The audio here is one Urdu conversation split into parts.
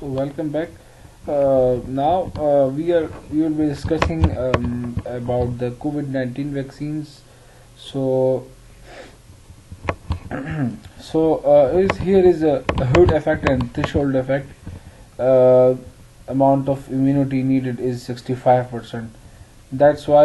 So welcome back. Now we will be discussing about the COVID-19 vaccines. So here is a herd effect and threshold effect. Uh, Amount of immunity needed is 65%. That's why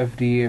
FDA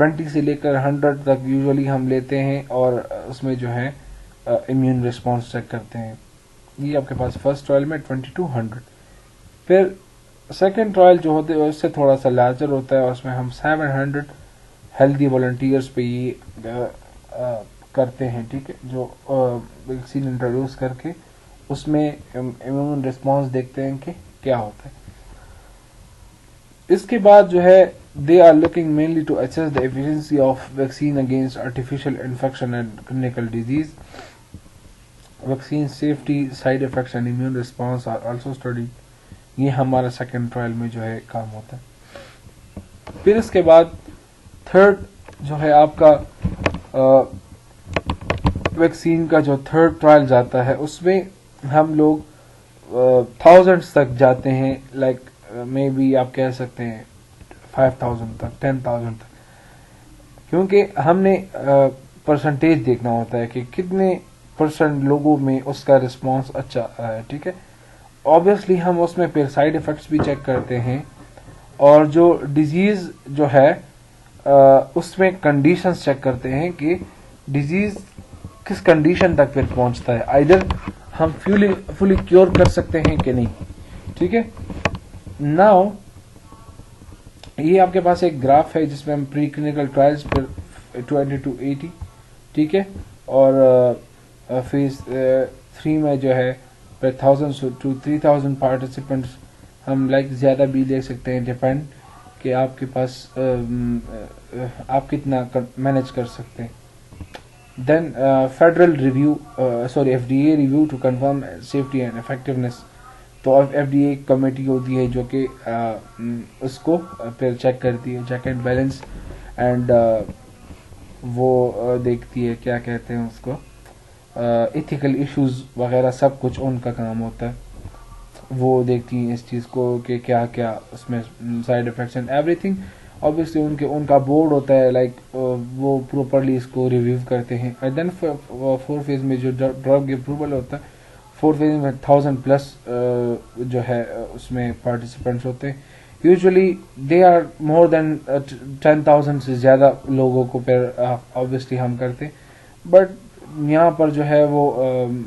20 سے لے کر 100 تک یوزلی ہم لیتے ہیں اور اس میں جو ہے امیون رسپانس چیک کرتے ہیں. یہ آپ کے پاس فرسٹ ٹرائل میں 20 to 100. پھر سیکنڈ ٹرائل جو ہوتے ہیں اس سے تھوڑا سا لارجر ہوتا ہے اور اس میں ہم 700 ہیلدی والنٹیئرس پہ یہ کرتے ہیں, ٹھیک ہے, جو ویکسین انٹروڈیوس کر کے اس میں امیون رسپانس دیکھتے ہیں کہ کیا ہوتا ہے. اس کے بعد جو ہے they are looking mainly to assess the efficiency of vaccine against artificial infection and clinical disease. Vaccine safety, side effects and immune response are also studied. یہ ہمارا سیکنڈ ٹرائل میں جو ہے کام ہوتا ہے. پھر اس کے بعد تھرڈ جو ہے آپ کا ویکسین کا جو تھرڈ ٹرائل جاتا ہے اس میں ہم لوگ تھاؤزینڈس تک جاتے ہیں, لائک مے بی آپ کہہ سکتے ہیں 5000 تک, 10,000 تک, کیونکہ ہم نے پرسنٹیج دیکھنا ہوتا ہے کہ کتنے پرسنٹ لوگوں میں اس کا رسپانس اچھا آیا ہے, ٹھیک ہے. آبویسلی ہم اس میں پھر سائڈ ایفیکٹس بھی چیک کرتے ہیں اور جو ڈیزیز جو ہے اس میں کنڈیشنز چیک کرتے ہیں کہ ڈیزیز کس کنڈیشن تک پھر پہنچتا ہے, آئیدر ہم فلی کیور کر سکتے ہیں کہ نہیں, ٹھیک ہے. ناؤ یہ آپ کے پاس ایک گراف ہے جس میں ہم pre clinical trials per 20 to 80, ٹھیک ہے, اور فیز 3 میں جو ہے 1000 to 3000 پارٹیسپینٹس ہم لائک زیادہ بھی لے سکتے ہیں, ڈیپینڈ کہ آپ کے پاس آپ کتنا مینیج کر سکتے ہیں. Then federal review F D A review to confirm safety and effectiveness. تو ایف ڈی اے کمیٹی ہوتی ہے جو کہ اس کو پھر چیک کرتی ہے, چیک اینڈ بیلنس, اینڈ وہ دیکھتی ہے کیا کہتے ہیں اس کو, ایتھیکل ایشوز وغیرہ سب کچھ ان کا کام ہوتا ہے. وہ دیکھتی ہیں اس چیز کو کہ کیا کیا اس میں side effects and everything. Obviously ان کا بورڈ ہوتا ہے, لائک وہ پراپرلی اس کو ریویو کرتے ہیں. اینڈ دین 4 فیز میں جو ڈرگ اپروول ہوتا ہے, 4 فیز میں 1000+ جو ہے اس میں پارٹیسپینٹس ہوتے ہیں. یوزلی دے آر مور دین 10,000 سے زیادہ لوگوں کو پھر اوبیسلی ہم کرتے ہیں, بٹ یہاں پر جو ہے وہ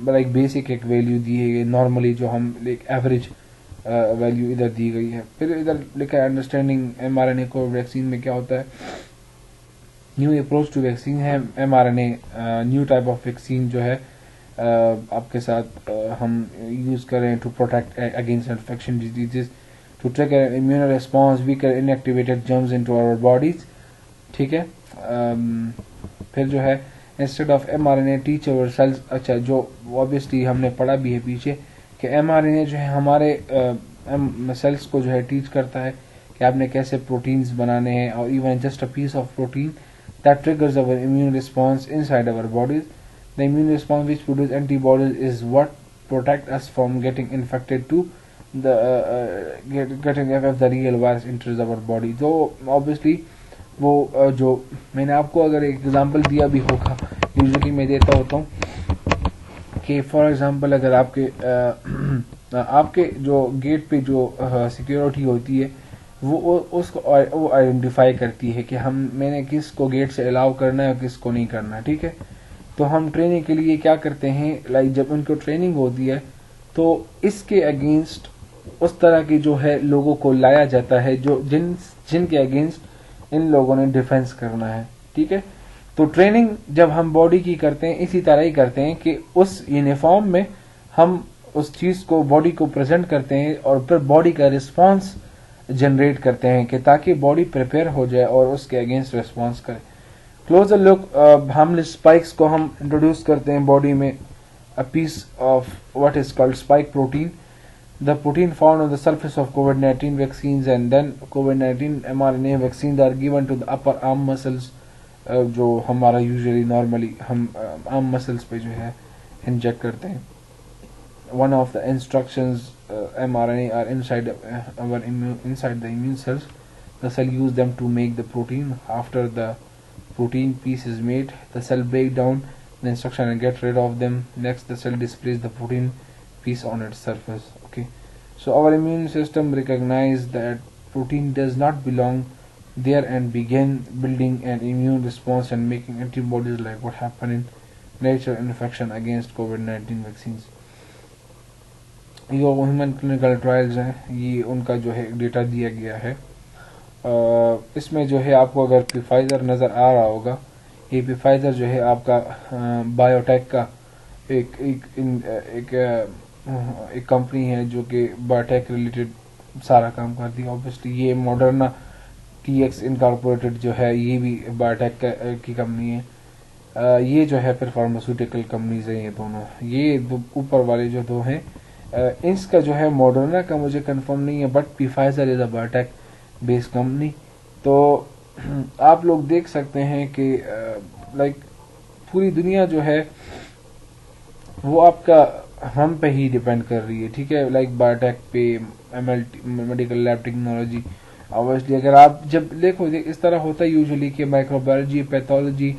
لائک بیسک ایک ویلیو دی ہے نارملی, جو ہم ایک ایوریج ویلیو ادھر دی گئی ہے. پھر ادھر لکھا ہے understanding M R N A کو ویکسین میں کیا ہوتا ہے. نیو اپروچ ٹو ویکسین ہے M R N A, new type of vaccine جو ہے آپ کے ساتھ ہم یوز کریں to protect against infection diseases, to trigger immune response weaker inactivated germs into our bodies, ٹھیک ہے. پھر جو ہے instead of M R N A teach our cells, اچھا جو اوبیسلی ہم نے پڑھا بھی ہے پیچھے کہ ایم آر این اے جو ہے ہمارے سیلس کو جو ہے ٹیچ کرتا ہے کہ آپ نے کیسے پروٹینز بنانے ہیں, اور even just a piece of protein that triggers our immune response inside our bodies. The immune response which produces antibodies is what protect us from getting infected to the getting if the real virus enters our body. So obviously وہ جو میں نے آپ کو اگر ایک ایگزامپل دیا بھی ہوگا, یوزلی میں دیتا ہوتا ہوں کہ فار ایگزامپل اگر آپ کے جو گیٹ پہ جو سیکیورٹی ہوتی ہے وہ اس کو وہ آئیڈینٹیفائی کرتی ہے کہ میں نے کس کو گیٹ سے الاؤ کرنا ہے اور کس کو نہیں کرنا ہے, ٹھیک ہے. تو ہم ٹریننگ کے لیے کیا کرتے ہیں, لائک جب ان کو ٹریننگ ہوتی ہے تو اس کے اگینسٹ اس طرح کی جو ہے لوگوں کو لایا جاتا ہے جو جن کے اگینسٹ ان لوگوں نے ڈیفینس کرنا ہے, ٹھیک ہے. تو ٹریننگ جب ہم باڈی کی کرتے ہیں اسی طرح ہی کرتے ہیں کہ اس یونیفارم میں ہم اس چیز کو باڈی کو پریزنٹ کرتے ہیں اور پھر باڈی کا رسپانس جنریٹ کرتے ہیں کہ تاکہ باڈی پریپیئر ہو جائے اور اس کے اگینسٹ رسپانس کرے. کلوزر لک, ہم اسپائکس کو ہم انٹروڈیوس کرتے ہیں باڈی میں, a piece of what is called spike protein, the protein found on the surface of COVID-19 vaccines, and then COVID-19 mRNA vaccines are given to the upper arm muscles, جو ہمارا یوزلی نارملی ہم arm muscles پہ جو ہے انجیکٹ کرتے ہیں. One of the instructions mRNA are inside the immune cells. The cell use them to make the protein. After the protein piece is made, the cell break down the instruction and get rid of them. Next, the cell displays the protein piece on its surface. Okay, so our immune system recognize that protein does not belong there and begin building an immune response and making antibodies like what happened in natural infection against COVID-19 vaccines. یہ ہیومن کلینکل ٹرائلز ہیں, یہ ان کا جو ہے ڈیٹا دیا گیا ہے. اس میں جو ہے آپ کو اگر پفائزر نظر آ رہا ہوگا, یہ پفائزر جو ہے آپ کا بایوٹیک کا ایک کمپنی ہے جو کہ بایوٹیک ریلیٹڈ سارا کام کرتی ہے. اوبیسلی یہ ماڈرنا ٹی ایکس انکارپوریٹڈ جو ہے یہ بھی بایوٹیک کی کمپنی ہے. یہ جو ہے پھر فارماسیوٹیکل کمپنیز ہیں, یہ دونوں, یہ اوپر والے جو دو ہیں. اس کا جو ہے ماڈرنا کا مجھے کنفرم نہیں ہے, but Pfizer is a biotech based company. تو آپ لوگ دیکھ سکتے ہیں کہ لائک پوری دنیا جو ہے وہ آپ کا ہم پہ ہی ڈیپینڈ کر رہی ہے, ٹھیک ہے, لائک بایوٹیک پہ, میڈیکل لیب ٹیکنالوجی. اوبیسلی اگر آپ جب دیکھو اس طرح ہوتا ہے یوزلی کہ micro biology, pathology,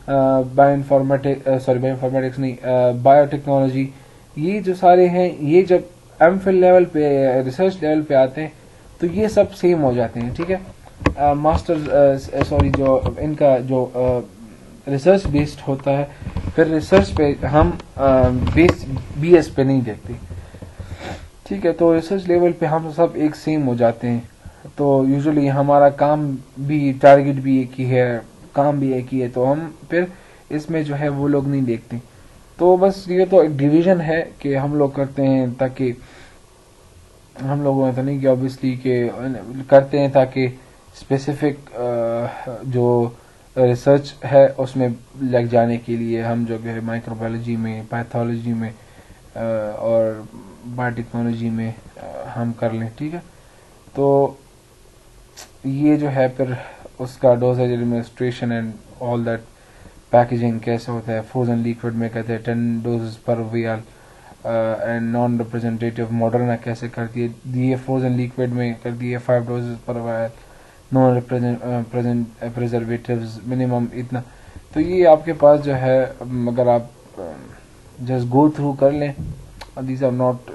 bio informatics نہیں, بایو ٹیکنالوجی, یہ جو سارے ہیں یہ جب ایم فل لیول پہ ریسرچ لیول پہ آتے ہیں تو یہ سب سیم ہو جاتے ہیں, ٹھیک ہے. جو ان کا جو ریسرچ بیسڈ ہوتا ہے, پھر ریسرچ پہ ہم بی ایس پہ نہیں دیکھتے, ٹھیک ہے. تو ریسرچ لیول پہ ہم سب ایک سیم ہو جاتے ہیں. تو یوزلی ہمارا کام بھی, ٹارگیٹ بھی ایک ہی ہے, کام بھی ایک ہی ہے, تو ہم پھر اس میں جو ہے وہ لوگ نہیں دیکھتے. تو بس یہ تو ایک ڈویژن ہے کہ ہم لوگ کرتے ہیں تاکہ ہم لوگوں نے تو نہیں کہ اوبیسلی کہ کرتے ہیں تاکہ اسپیسیفک جو ریسرچ ہے اس میں لگ جانے کے لیے ہم جو ہے مائکرو بایولوجی میں, پیتھولوجی میں اور بایو ٹیکنالوجی میں ہم کر لیں, ٹھیک ہے. تو یہ جو ہے پھر اس کا dosage administration and all that, packaging کیسے ہوتا ہے. فروزن لیکوڈ میں کہتے ہیں 10 doses per vial, and non representative Moderna کیسے کرتی ہے, یہ فروزن لیکوڈ میں کرتی ہے 5 ڈوزز پر ویال, نان پریزرویٹیوز منیمم اتنا. تو یہ آپ کے پاس جو ہے اگر آپ جسٹ گو تھرو کر لیں, these are not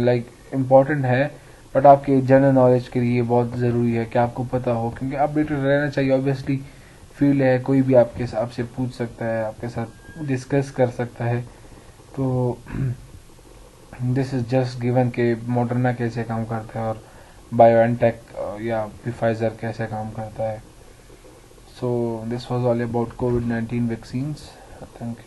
like important ہے, بٹ آپ کے جنرل نالج کے لیے بہت ضروری ہے کہ آپ کو پتہ ہو, کیونکہ اپ ڈیٹڈ رہنا چاہیے. اوبیسلی فیلڈ ہے, کوئی بھی آپ سے پوچھ سکتا ہے, آپ کے ساتھ ڈسکس کر سکتا ہے. تو دس از جسٹ گیون کہ ماڈرنا کیسے کام کرتا ہے اور بایو این ٹیک یا پفائزر کیسے کام کرتا ہے. So this was all about COVID-19 vaccines. Thank you.